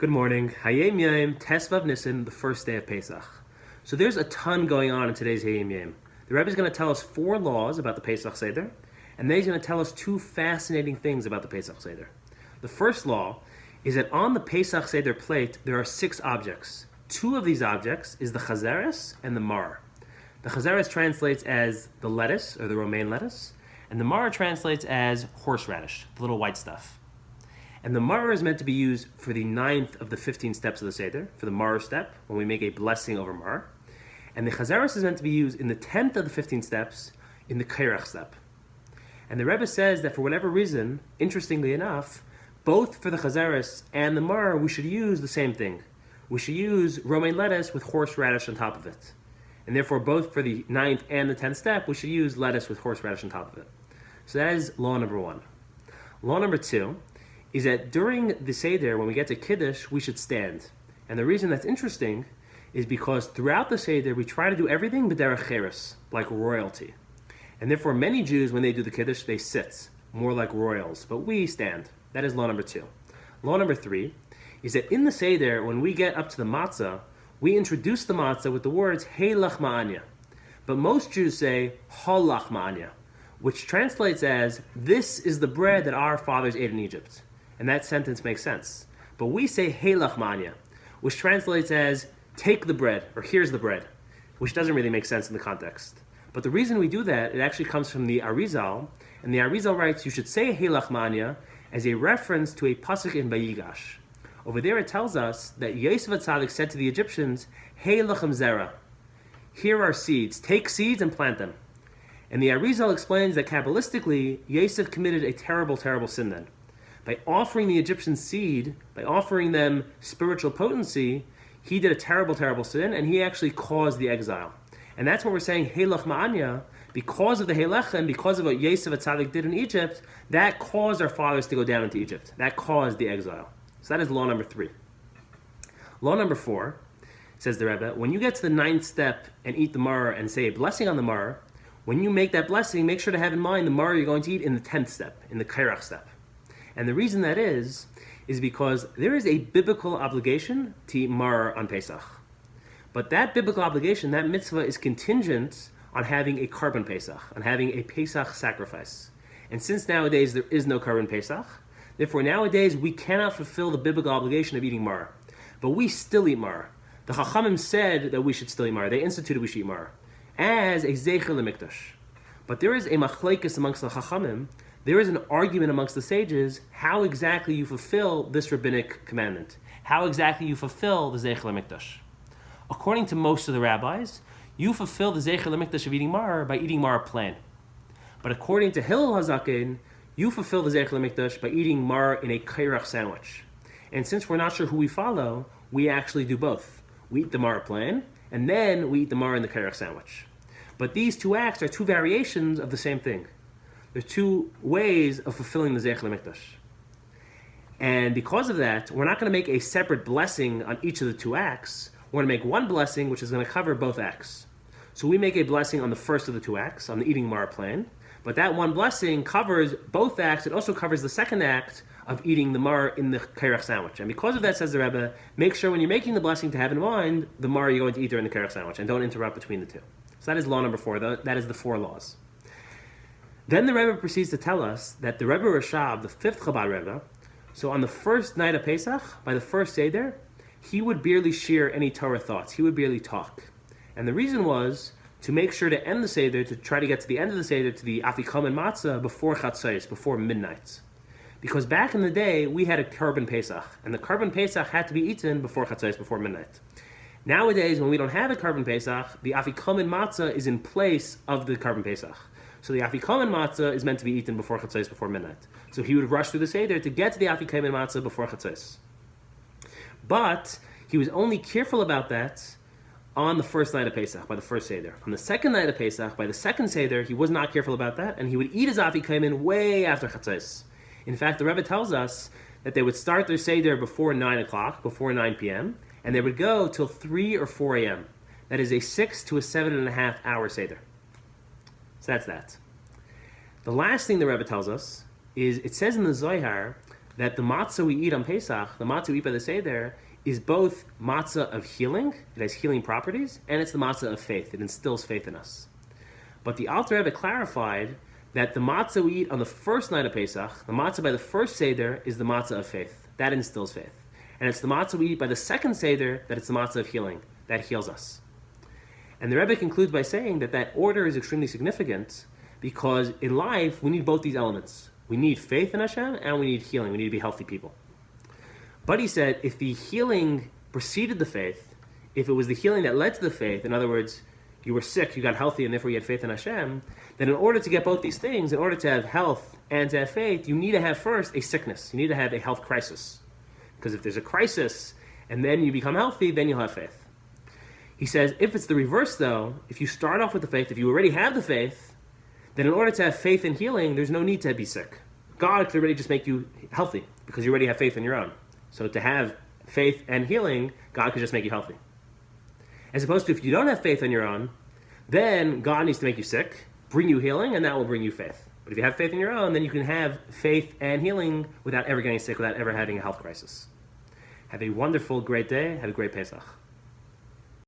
Good morning. Hayom Yom, Tes Vuv Nissan, the first day of Pesach. So there's a ton going on in today's Hayom Yom. The Rebbe is going to tell us 4 laws about the Pesach Seder, and then he's going to tell us 2 fascinating things about the Pesach Seder. The first law is that on the Pesach Seder plate there are 6 objects. 2 of these objects is the chazeres and the maror. The chazeres translates as the lettuce, or the romaine lettuce, and the maror translates as horseradish, the little white stuff. And the maror is meant to be used for the 9th of the 15 steps of the Seder, for the maror step, when we make a blessing over maror. And the chazeres is meant to be used in the 10th of the 15 steps, in the kairach step. And the Rebbe says that for whatever reason, interestingly enough, both for the chazeres and the maror, we should use the same thing. We should use romaine lettuce with horseradish on top of it. And therefore, both for the 9th and the 10th step, we should use lettuce with horseradish on top of it. So that is law number 1. Law number 2 is that during the Seder, when we get to Kiddush, we should stand. And the reason that's interesting is because throughout the Seder, we try to do everything b'derech cheres, like royalty. And therefore, many Jews, when they do the Kiddush, they sit, more like royals. But we stand. That is law number 2. Law number 3 is that in the Seder, when we get up to the Matzah, we introduce the Matzah with the words, Hey lach ma'anya. But most Jews say, Hol lach ma'anya, which translates as, this is the bread that our fathers ate in Egypt. And that sentence makes sense. But we say Hey lach ma'anya, which translates as take the bread, or here's the bread, which doesn't really make sense in the context. But the reason we do that, it actually comes from the Arizal, and the Arizal writes you should say Hey lach ma'anya as a reference to a pasuk in Vayigash. Over there it tells us that Yosef HaTzadik said to the Egyptians, Hey lachem zera, here are seeds, take seeds and plant them. And the Arizal explains that Kabbalistically, Yosef committed a terrible, terrible sin then. By offering the Egyptians seed, by offering them spiritual potency, he did a terrible, terrible sin, and he actually caused the exile. And that's what we're saying, Hey lach ma'anya, because of the Hey lechem, because of what Yosef HaTzadik did in Egypt, that caused our fathers to go down into Egypt. That caused the exile. So that is law number 3. Law number 4, says the Rebbe, when you get to the 9th step and eat the maror and say a blessing on the maror, when you make that blessing, make sure to have in mind the maror you're going to eat in the 10th step, in the kairach step. And the reason that is because there is a biblical obligation to eat maror on Pesach. But that biblical obligation, that mitzvah, is contingent on having a carbon Pesach, on having a Pesach sacrifice. And since nowadays there is no carbon Pesach, therefore nowadays we cannot fulfill the biblical obligation of eating maror. But we still eat maror. The Chachamim said that we should still eat maror. They instituted we should eat maror as a zecher lemikdash. But there is a machlekes amongst the Chachamim. There is an argument amongst the sages how exactly you fulfill this rabbinic commandment. How exactly you fulfill the zecher lemikdash. According to most of the rabbis, you fulfill the zecher lemikdash of eating maror by eating maror plain. But according to Hillel HaZaken, you fulfill the zecher lemikdash by eating maror in a kairach sandwich. And since we're not sure who we follow, we actually do both. We eat the maror plain, and then we eat the maror in the kairach sandwich. But these 2 acts are 2 variations of the same thing. There's 2 ways of fulfilling the zecher lemikdash. And because of that, we're not going to make a separate blessing on each of the 2 acts. We're going to make one blessing which is going to cover both acts. So we make a blessing on the first of the 2 acts, on the eating maror plain. But that one blessing covers both acts. It also covers the second act of eating the maror in the kairach sandwich. And because of that, says the Rebbe, make sure when you're making the blessing to have in mind the maror you're going to eat during the kairach sandwich, and don't interrupt between the 2. So that is law number 4. That is the 4 laws. Then the Rebbe proceeds to tell us that the Rebbe Rashab, the 5th Chabad Rebbe, so on the first night of Pesach, by the first Seder, he would barely share any Torah thoughts. He would barely talk. And the reason was to make sure to end the Seder, to try to get to the end of the Seder, to the Afikam and Matzah, before Chatzos, before midnight. Because back in the day, we had a carbon Pesach, and the carbon Pesach had to be eaten before Chatzos, before midnight. Nowadays, when we don't have a carbon Pesach, the Afikam and Matzah is in place of the carbon Pesach. So the Afikam and Matzah is meant to be eaten before Chatzos, before midnight. So he would rush through the Seder to get to the Afikam and Matzah before Chatzos. But he was only careful about that on the first night of Pesach, by the first Seder. On the second night of Pesach, by the second Seder, he was not careful about that, and he would eat his Afikam way after Chatzos. In fact, the Rebbe tells us that they would start their Seder before 9 o'clock, before 9 p.m., and they would go till 3 or 4 a.m. That is a 6 to a 7.5 hour Seder. So that's that. The last thing the Rebbe tells us is, it says in the Zohar that the matzah we eat on Pesach, the matzah we eat by the Seder, is both matzah of healing, it has healing properties, and it's the matzah of faith, it instills faith in us. But the Alter Rebbe clarified that the matzah we eat on the first night of Pesach, the matzah by the first Seder, is the matzah of faith. That instills faith. And it's the matzah we eat by the second Seder that it's the matzah of healing. That heals us. And the Rebbe concludes by saying that that order is extremely significant because in life, we need both these elements. We need faith in Hashem and we need healing. We need to be healthy people. But he said, if the healing preceded the faith, if it was the healing that led to the faith, in other words, you were sick, you got healthy, and therefore you had faith in Hashem, then in order to get both these things, in order to have health and to have faith, you need to have first a sickness. You need to have a health crisis. Because if there's a crisis and then you become healthy, then you'll have faith. He says, if it's the reverse though, if you start off with the faith, if you already have the faith, then in order to have faith and healing, there's no need to be sick. God could already just make you healthy because you already have faith in your own. So to have faith and healing, God could just make you healthy. As opposed to if you don't have faith on your own, then God needs to make you sick, bring you healing, and that will bring you faith. But if you have faith in your own, then you can have faith and healing without ever getting sick, without ever having a health crisis. Have a wonderful, great day. Have a great Pesach.